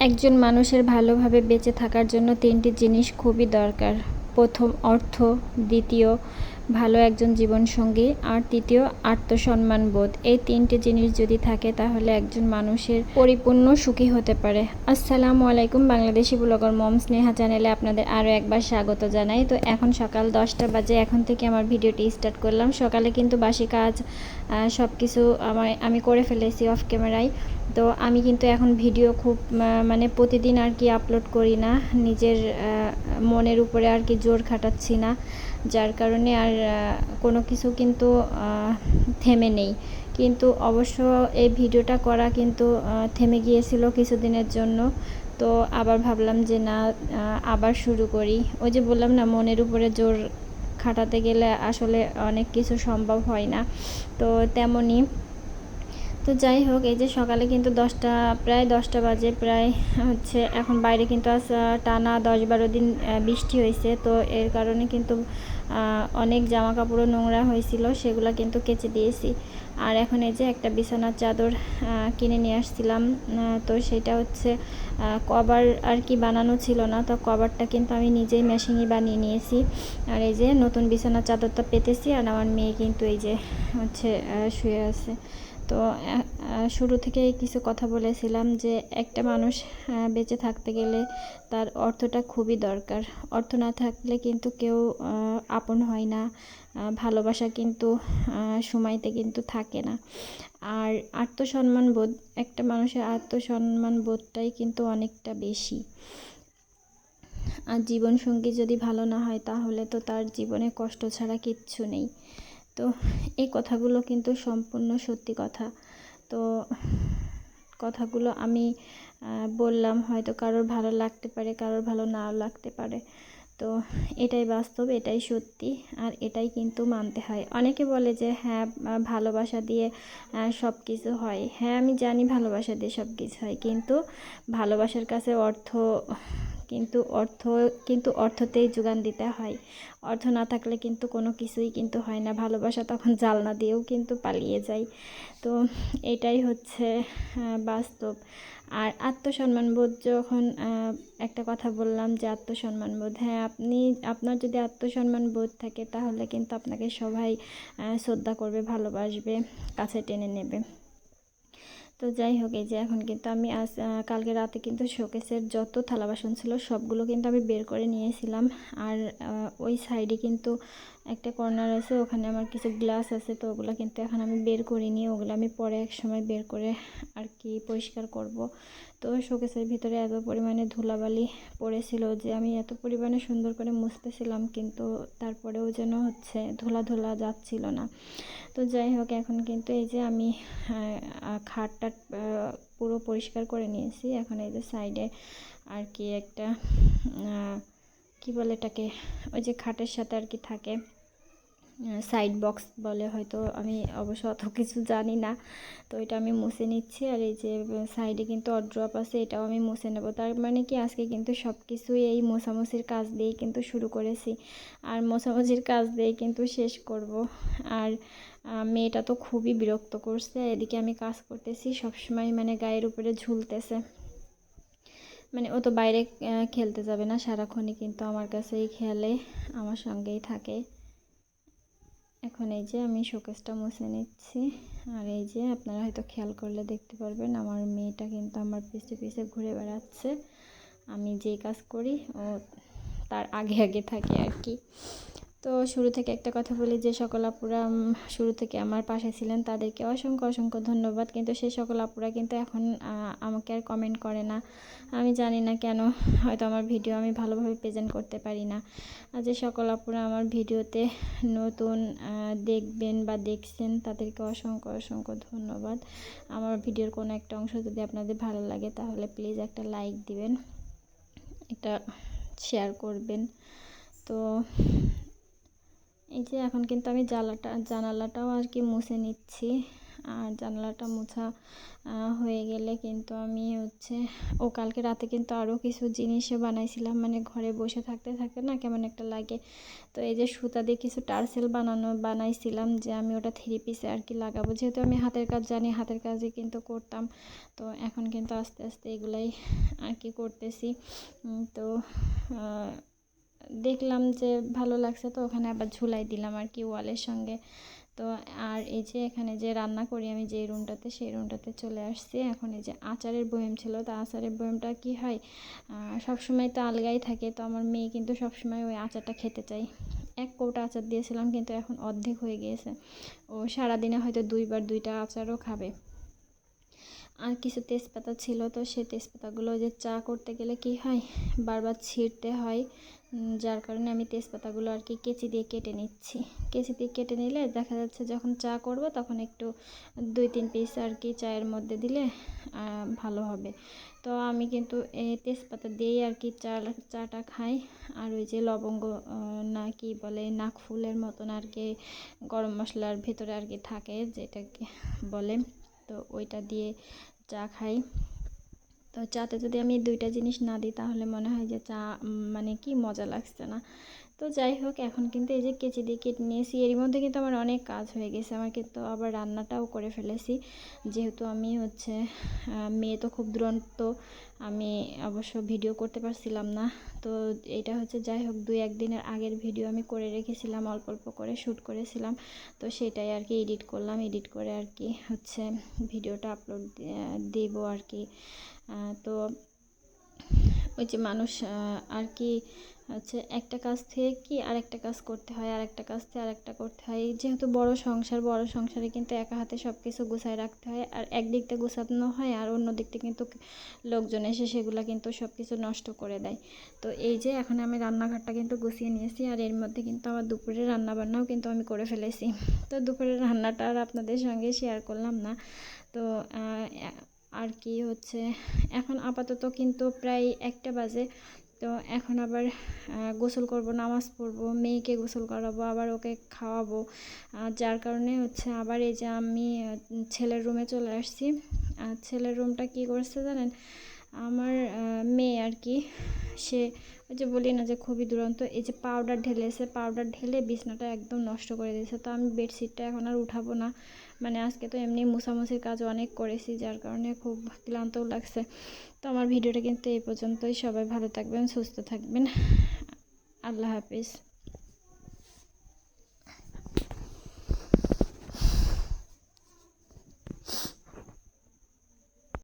একজন মানুষের ভালোভাবে বেঁচে থাকার জন্য 3টি জিনিস খুবই দরকার। প্রথম অর্থ, দ্বিতীয় ভালো একজন জীবনসঙ্গী, আর তৃতীয় আত্মসম্মানবোধ। এই 3টি জিনিস যদি থাকে তাহলে একজন মানুষের পরিপূর্ণ সুখী হতে পারে। আসসালামু আলাইকুম, বাংলাদেশি ব্লগার মম স্নেহা চ্যানেলে আপনাদের আরও একবার স্বাগত জানাই। তো এখন সকাল 10টা বাজে, এখন থেকে আমার ভিডিওটি স্টার্ট করলাম। সকালে কিন্তু বাসি কাজ সব কিছু আমি করে ফেলেছি অফ ক্যামেরায়। তো আমি কিন্তু এখন ভিডিও খুব মানে প্রতিদিন আর কি আপলোড করি না, নিজের মনের উপরে আর কি জোর খাটাচ্ছি না, যার কারণে আর কোনো কিছু কিন্তু থেমে নেই। কিন্তু অবশ্য এই ভিডিওটা করা কিন্তু থেমে গিয়েছিল কিছুদিনের জন্য। তো আবার ভাবলাম যে না, আবার শুরু করি। ওই যে বললাম না, মনের উপরে জোর খাটাতে গেলে আসলে অনেক কিছু সম্ভব হয় না, তো তেমনই। তো যাই হোক, এই যে সকালে কিন্তু প্রায় 10টা বাজে প্রায় হচ্ছে। এখন বাইরে কিন্তু আজ টানা 10-12 দিন বৃষ্টি হয়েছে, তো এর কারণে কিন্তু অনেক জামা কাপড়ও নোংরা হয়েছিল, সেগুলো কিন্তু কেচে দিয়েছি। আর এখন এই যে একটা বিছানার চাদর কিনে নিয়ে আসছিলাম, তো সেটা হচ্ছে কভার আর কি বানানো ছিল না, তো কভারটা কিন্তু আমি নিজেই মেশিনে বানিয়ে নিয়েছি। আর এই যে নতুন বিছানার চাদরটা পেতেছি, আর আমার মেয়ে কিন্তু এই যে হচ্ছে শুয়ে আছে। তো শুরু থেকেই কিছু কথা বলেছিলাম যে একটা মানুষ বেঁচে থাকতে গেলে তার অর্থটা খুবই দরকার। অর্থ না থাকলে কিন্তু কেউ আপন হয় না, ভালোবাসা কিন্তু সময়তে কিন্তু থাকে না। আর আত্মসম্মান বোধ, একটা মানুষের আত্মসম্মান বোধটাই কিন্তু অনেকটা বেশি। আর জীবনসঙ্গী যদি ভালো না হয় তাহলে তো তার জীবনে কষ্ট ছাড়া কিচ্ছু নেই। তো এই কথাগুলো কিন্তু সম্পূর্ণ সত্যি কথা। তো কথাগুলো আমি বললাম, হয়তো কারোর ভালো লাগতে পারে, কারোর ভালো নাও লাগতে পারে। তো এটাই বাস্তব, এটাই সত্যি, আর এটাই কিন্তু মানতে হয়। অনেকে বলে যে হ্যাঁ, ভালোবাসা দিয়ে সব কিছু হয়। হ্যাঁ, আমি জানি ভালোবাসা দিয়ে সব কিছু হয়, কিন্তু ভালোবাসার কাছে অর্থতেই যোগান দিতে হয়। অর্থ না থাকলে কিন্তু কোনো কিছুই কিন্তু হয় না। ভালোবাসা তখন জালনা দিয়েও কিন্তু পালিয়ে যায়। তো এটাই হচ্ছে বাস্তব। আর আত্মসম্মানবোধ, যখন একটা কথা বললাম যে আত্মসম্মানবোধ, হ্যাঁ, আপনার যদি আত্মসম্মানবোধ থাকে তাহলে কিন্তু আপনাকে সবাই শ্রদ্ধা করবে, ভালোবাসবে, কাছে টেনে নেবে। তো যাই হোক, এই যে এখন কিন্তু আমি কালকে রাতে কিন্তু শোকেসের যত থালা বাসন ছিল সবগুলো কিন্তু আমি বের করে নিয়েছিলাম। আর ওই সাইডে কিন্তু একটা কর্নার আছে, ওখানে আমার কিছু গ্লাস আছে, তো ওগুলো কিন্তু এখন আমি বের করিনি, ওগুলো আমি পরে এক সময় বের করে আর কি পরিষ্কার করব। তো শোকেসের ভিতরে এত পরিমাণে ধুলাবালি পড়েছিল যে আমি এত পরিমাণে সুন্দর করে মুছতেছিলাম, কিন্তু তারপরেও যেন হচ্ছে ধুলা ধুলা যাচ্ছিল না। তো যাই হোক, এখন কিন্তু এই যে আমি খাটটা পুরো পরিষ্কার করে নিয়েছি। এখন এই যে সাইডে আর কি একটা কি বলে এটাকে, ওই যে খাটের সাথে আর কি থাকে, সাইড বক্স বলে হয়তো, আমি অবশ্য অত কিছু জানি না। তো এটা আমি মুছে নিচ্ছি। আর এই যে সাইডে কিন্তু অড্রপ আছে, এটাও আমি মুছে নেব। তার মানে কি, আজকে কিন্তু সব কিছুই এই মোছামুছির কাজ দিয়েই কিন্তু শুরু করেছি, আর মোছামুছির কাজ দিয়েই কিন্তু শেষ করব। আর মেয়েটা তো খুবই বিরক্ত করছে, এদিকে আমি কাজ করতেছি, সবসময় মানে গায়ের উপরে ঝুলতেছে। মানে ও তো বাইরে খেলতে যাবে না, সারাক্ষণই কিন্তু আমার কাছেই খেলে, আমার সঙ্গেই থাকে। এখন এই যে আমি শোকেসটা মুছে নিচ্ছি। আর এই যে আপনারা হয়তো খেয়াল করলে দেখতে পারবেন, আমার মেয়েটা কিন্তু আমার পিছে পিছে ঘুরে বেড়াচ্ছে। আমি যেই কাজ করি ও তার আগে আগে থাকে আর কি। তো শুরু থেকে একটা কথা বলি, যে সকল আপুরা শুরু থেকে আমার পাশে ছিলেন তাদেরকে অসংখ্য অসংখ্য ধন্যবাদ। কিন্তু সেই সকল আপুরা কিন্তু এখন আমাকে আর কমেন্ট করে না, আমি জানি না কেন। হয়তো আমার ভিডিও আমি ভালোভাবে প্রেজেন্ট করতে পারি না। আর যে সকল আপুরা আমার ভিডিওতে নতুন দেখবেন বা দেখছেন তাদেরকে অসংখ্য অসংখ্য ধন্যবাদ। আমার ভিডিওর কোনো একটা অংশ যদি আপনাদের ভালো লাগে তাহলে প্লিজ একটা লাইক দিবেন, এটা শেয়ার করবেন। তো এই যে এখন কিন্তু আমি জানালাটাও আর কি মুছে নিচ্ছি। আর জানালাটা মোছা হয়ে গেলে কিন্তু আমি হচ্ছে কালকে রাতে কিন্তু আরও কিছু জিনিসও বানাইছিলাম, মানে ঘরে বসে থাকতে থাকতে না কেমন একটা লাগে। তো এই যে সুতা দিয়ে কিছু টার্সেল বানাইছিলাম, যে আমি ওটা 3 পিসে আর কি লাগাবো, যেহেতু আমি হাতের কাজ জানি, হাতের কাজই কিন্তু করতাম। তো এখন কিন্তু আস্তে আস্তে এগুলাই আর কি করতেছি। তো দেখলাম যে ভালো লাগছে, তো ওখানে আবার ঝুলাই দিলাম আর কি ওয়ালের সঙ্গে। তো আর এই যে এখানে যে রান্না করি আমি যে রুমটাতে, সেই রুমটাতে চলে আসছি। এখন এই যে আচারের বয়াম ছিল, তো আচারের বয়ামটা কি হয়, সবসময় তো আলগাই থাকে। তো আমার মেয়ে কিন্তু সবসময় ওই আচারটা খেতে চাই। 1 কৌটা আচার দিয়েছিলাম, কিন্তু এখন অর্ধেক হয়ে গিয়েছে। ও সারাদিনে হয়তো 2বার 2টা আচারও খাবে। আর কিছু তেজপাতা ছিল, তো সেই তেজপাতাগুলো যে চা করতে গেলে কি হয়, বারবার ছিঁড়তে হয়, যার কারণে আমি তেজপাতাগুলো আর কি কেচি দিয়ে কেটে নিচ্ছি। কেচি দিয়ে কেটে নিলে দেখা যাচ্ছে যখন চা করব তখন একটু 2-3 পিস আর কি চায়ের মধ্যে দিলে ভালো হবে। তো আমি কিন্তু এই তেজপাতা দিয়েই আর কি চাটা খাই। আর ওই যে লবঙ্গ না কি বলে, নাকফুলের মতন আর কি গরম মশলার ভেতরে আর কি থাকে, যেটাকে বলে, তো ওইটা দিয়ে চা খাই। তো চাতে যদি আমি 2টা জিনিস না দিই তাহলে মনে হয় যে চা মানে কি মজা লাগছে না। তো যাই হোক, এখন কিন্তু এই যে কেচি দিয়ে কেটে নিয়েছি, এরই মধ্যে কিন্তু আমার অনেক কাজ হয়ে গেছে। আমার কিন্তু আবার রান্নাটাও করে ফেলেছি, যেহেতু আমি হচ্ছে মেয়ে তো খুব দুরন্ত, আমি অবশ্য ভিডিও করতে পারছিলাম না। তো এটা হচ্ছে যাই হোক 2-1 দিনের আগের ভিডিও আমি করে রেখেছিলাম, অল্প অল্প করে শ্যুট করেছিলাম। তো সেটাই আর কি এডিট করলাম, এডিট করে আর কি হচ্ছে ভিডিওটা আপলোড দেব আর কি। তো ওই যে মানুষ আর কি হচ্ছে একটা কাজ থেকে কি আরেকটা কাজ করতে হয়, আরেকটা কাজ থেকে আরেকটা করতে হয়। যেহেতু বড় সংসারে কিন্তু একা হাতে সব কিছু গুছায় রাখতে হয়, আর একদিক থেকে গুছানো হয় আর অন্য দিক থেকে কিন্তু লোকজন এসে সেগুলো কিন্তু সব কিছু নষ্ট করে দেয়। তো এই যে এখন আমি রান্নাঘরটা কিন্তু গুছিয়ে নিয়েছি, আর এর মধ্যে কিন্তু আমার দুপুরের রান্নাবান্নাও কিন্তু আমি করে ফেলেছি। তো দুপুরের রান্নাটা আর আপনাদের সঙ্গে শেয়ার করলাম না। তো আর কি হচ্ছে এখন আপাতত কিন্তু প্রায় 1টা বাজে। তো এখন আবার গোসল করব, নামাজ পড়ব, মেয়েকে গোসল করাবো, আবার ওকে খাওয়াবো। যার কারণে হচ্ছে আবার এই যে আমি ছেলের রুমে চলে আসছি। ছেলের রুমটা কি করছে জানেন, আমার মেয়ে আর কি, সে ওই যে বলি না যে খুবই দুরন্ত, এই যে পাউডার ঢেলে বিছনাটা একদম নষ্ট করে দিয়েছে। তো আমি বেডশিটটা এখন আর উঠাবো না, মানে আজকে তো এমনি মোছামুছির কাজ অনেক করেছি, যার কারণে খুব ক্লান্তও লাগছে। তো আমার ভিডিওটা কিন্তু এই পর্যন্তই। সবাই ভালো থাকবেন, সুস্থ থাকবেন। আল্লাহ হাফিজ।